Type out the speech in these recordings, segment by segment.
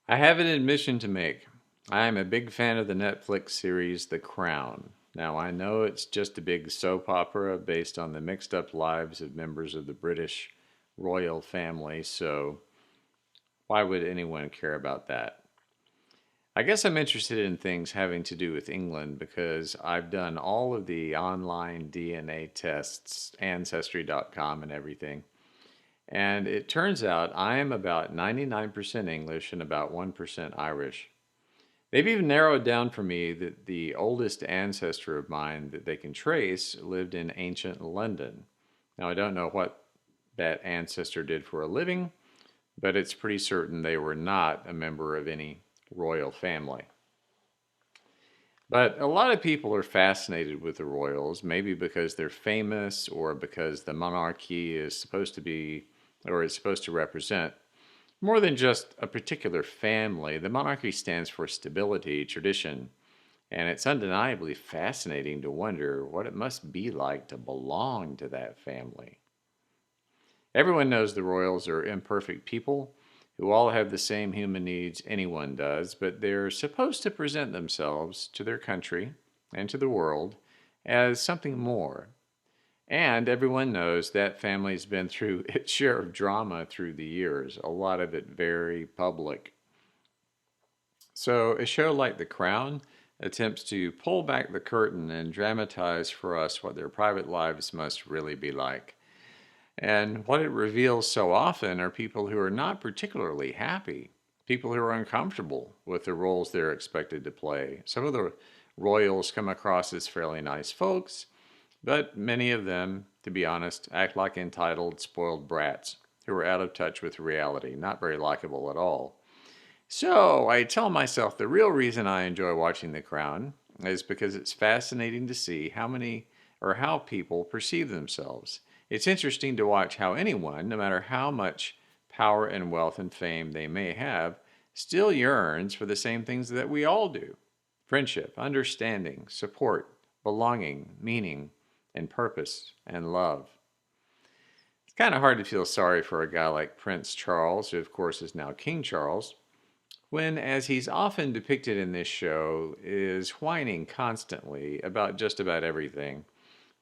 I have an admission to make. I am a big fan of the Netflix series The Crown. Now, I know it's just a big soap opera based on the mixed up lives of members of the British royal family, so why would anyone care about that? I guess I'm interested in things having to do with England because I've done all of the online DNA tests, Ancestry.com, and everything. And it turns out I am about 99% English and about 1% Irish. They've even narrowed down for me that the oldest ancestor of mine that they can trace lived in ancient London. Now, I don't know what that ancestor did for a living, but it's pretty certain they were not a member of any royal family. But a lot of people are fascinated with the royals, maybe because they're famous or because the monarchy is supposed to be or is supposed to represent more than just a particular family. The monarchy stands for stability, tradition, and it's undeniably fascinating to wonder what it must be like to belong to that family. Everyone knows the royals are imperfect people who all have the same human needs anyone does, but they're supposed to present themselves to their country and to the world as something more. And everyone knows that family's been through its share of drama through the years, a lot of it very public. So, a show like The Crown attempts to pull back the curtain and dramatize for us what their private lives must really be like. And what it reveals so often are people who are not particularly happy, people who are uncomfortable with the roles they're expected to play. Some of the royals come across as fairly nice folks, but many of them, to be honest, act like entitled, spoiled brats who are out of touch with reality, not very likable at all. So I tell myself the real reason I enjoy watching The Crown is because it's fascinating to see how many or how people perceive themselves. It's interesting to watch how anyone, no matter how much power and wealth and fame they may have, still yearns for the same things that we all do: friendship, understanding, support, belonging, meaning, and purpose and love. It's kind of hard to feel sorry for a guy like Prince Charles, who of course is now King Charles, when, as he's often depicted in this show, is whining constantly about just about everything,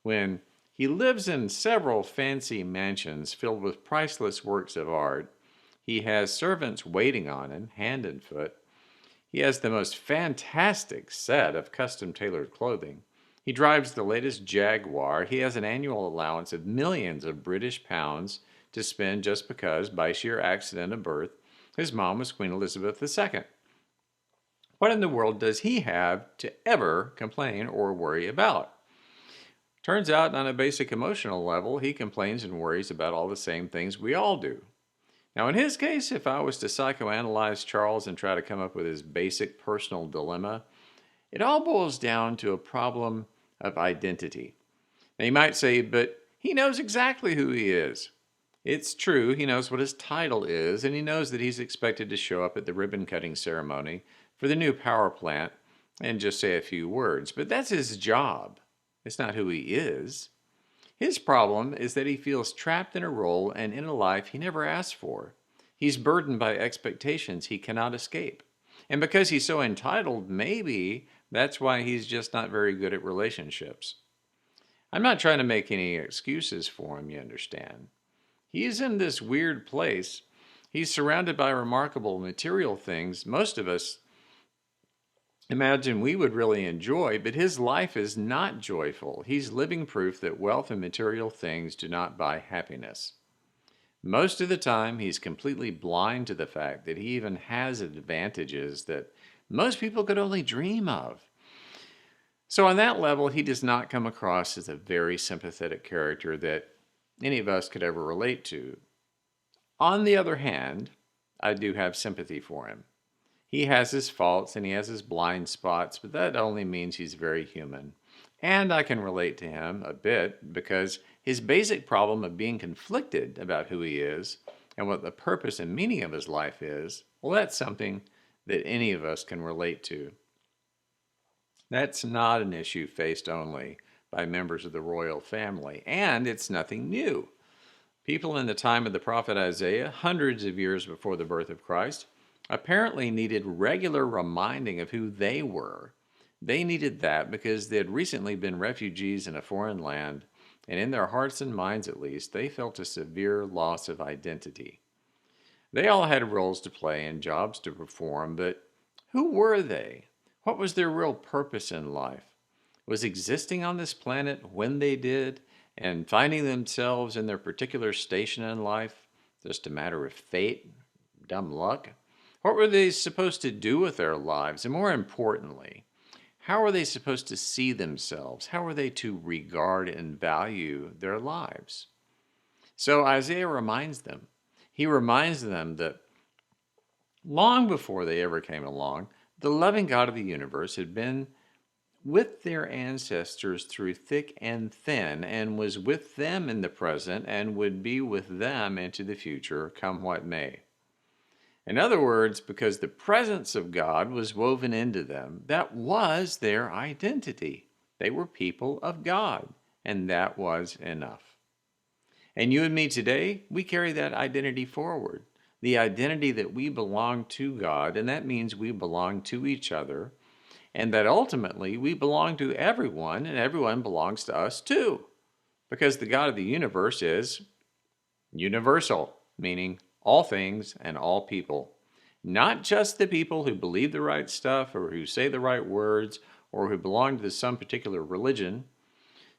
when he lives in several fancy mansions filled with priceless works of art. He has servants waiting on him, hand and foot. He has the most fantastic set of custom tailored clothing. He drives the latest Jaguar. He has an annual allowance of millions of British pounds to spend just because, by sheer accident of birth, his mom was Queen Elizabeth II. What in the world does he have to ever complain or worry about? Turns out, on a basic emotional level, he complains and worries about all the same things we all do. Now, in his case, if I was to psychoanalyze Charles and try to come up with his basic personal dilemma, it all boils down to a problem of identity. Now, you might say, but he knows exactly who he is. It's true, he knows what his title is, and he knows that he's expected to show up at the ribbon cutting ceremony for the new power plant and just say a few words. But that's his job. It's not who he is. His problem is that he feels trapped in a role and in a life he never asked for. He's burdened by expectations he cannot escape. And because he's so entitled, maybe that's why he's just not very good at relationships. I'm not trying to make any excuses for him, you understand. He's in this weird place. He's surrounded by remarkable material things most of us imagine we would really enjoy, but his life is not joyful. He's living proof that wealth and material things do not buy happiness. Most of the time, he's completely blind to the fact that he even has advantages that most people could only dream of. So, on that level, he does not come across as a very sympathetic character that any of us could ever relate to. On the other hand, I do have sympathy for him. He has his faults and he has his blind spots, but that only means he's very human. And I can relate to him a bit because his basic problem of being conflicted about who he is and what the purpose and meaning of his life is, well, that's something that any of us can relate to. That's not an issue faced only by members of the royal family, and it's nothing new. People in the time of the prophet Isaiah, hundreds of years before the birth of Christ, apparently needed regular reminding of who they were. They needed that because they had recently been refugees in a foreign land, and in their hearts and minds at least, they felt a severe loss of identity. They all had roles to play and jobs to perform, but who were they? What was their real purpose in life? Was existing on this planet when they did, and finding themselves in their particular station in life just a matter of fate, dumb luck? What were they supposed to do with their lives? And more importantly, how were they supposed to see themselves? How were they to regard and value their lives? So Isaiah reminds them. He reminds them that long before they ever came along, the loving God of the universe had been with their ancestors through thick and thin, and was with them in the present, and would be with them into the future, come what may. In other words, because the presence of God was woven into them, that was their identity. They were people of God, and that was enough. And you and me today, we carry that identity forward. The identity that we belong to God, and that means we belong to each other, and that ultimately we belong to everyone, and everyone belongs to us too. Because the God of the universe is universal, meaning all things and all people. Not just the people who believe the right stuff or who say the right words or who belong to some particular religion.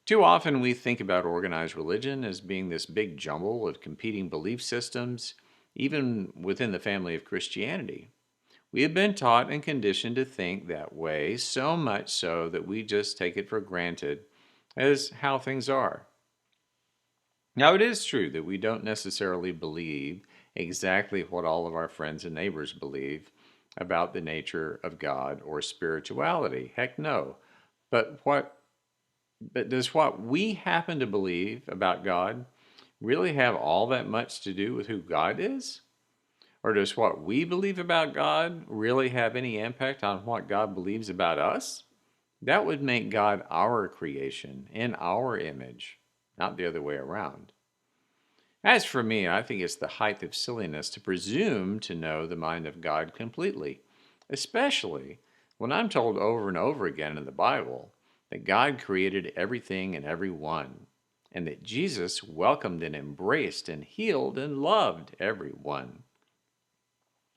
Too often we think about organized religion as being this big jumble of competing belief systems, even within the family of Christianity. We have been taught and conditioned to think that way, so much so that we just take it for granted as how things are. Now, it is true that we don't necessarily believe exactly what all of our friends and neighbors believe about the nature of God or spirituality. Heck no. But does what we happen to believe about God really have all that much to do with who God is? Or does what we believe about God really have any impact on what God believes about us? That would make God our creation in our image, not the other way around. As for me, I think it's the height of silliness to presume to know the mind of God completely, especially when I'm told over and over again in the Bible that God created everything and everyone, and that Jesus welcomed and embraced and healed and loved everyone.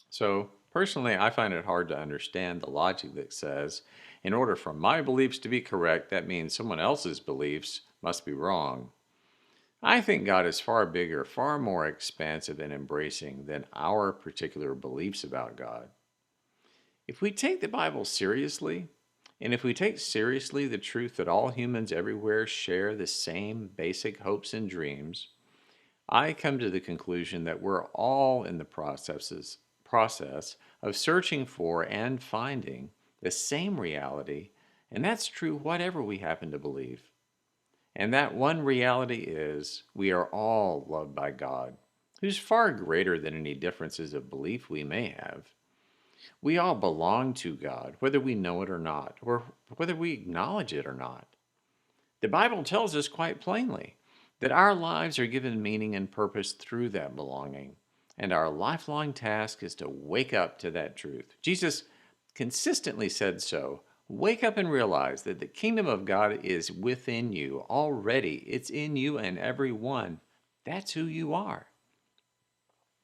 So, personally, I find it hard to understand the logic that says, in order for my beliefs to be correct, that means someone else's beliefs must be wrong. I think God is far bigger, far more expansive and embracing than our particular beliefs about God. If we take the Bible seriously, and if we take seriously the truth that all humans everywhere share the same basic hopes and dreams, I come to the conclusion that we're all in the process of searching for and finding the same reality, and that's true whatever we happen to believe. And that one reality is we are all loved by God, who's far greater than any differences of belief we may have. We all belong to God, whether we know it or not, or whether we acknowledge it or not. The Bible tells us quite plainly that our lives are given meaning and purpose through that belonging, and our lifelong task is to wake up to that truth. Jesus consistently said so. Wake up and realize that the kingdom of God is within you already. It's in you and every one. That's who you are.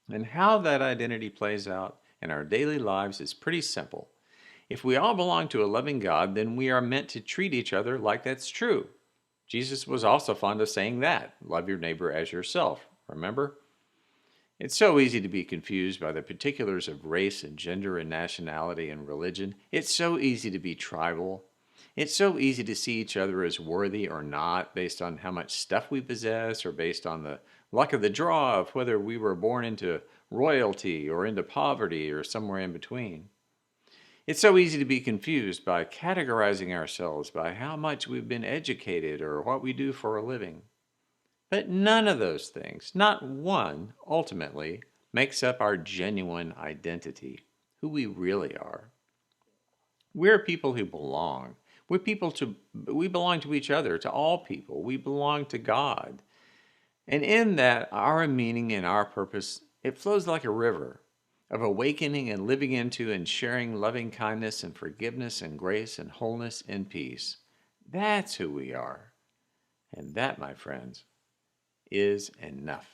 And how that identity plays out in our daily lives is pretty simple. If we all belong to a loving God, then we are meant to treat each other like that's true. Jesus was also fond of saying that. Love your neighbor as yourself. Remember? It's so easy to be confused by the particulars of race and gender and nationality and religion. It's so easy to be tribal. It's so easy to see each other as worthy or not based on how much stuff we possess or based on the luck of the draw of whether we were born into royalty or into poverty or somewhere in between. It's so easy to be confused by categorizing ourselves by how much we've been educated or what we do for a living. But none of those things, not one, ultimately, makes up our genuine identity, who we really are. We're people who belong. We belong to each other, to all people. We belong to God. And in that, our meaning and our purpose, it flows like a river of awakening and living into and sharing loving kindness and forgiveness and grace and wholeness and peace. That's who we are. And that, my friends, is enough.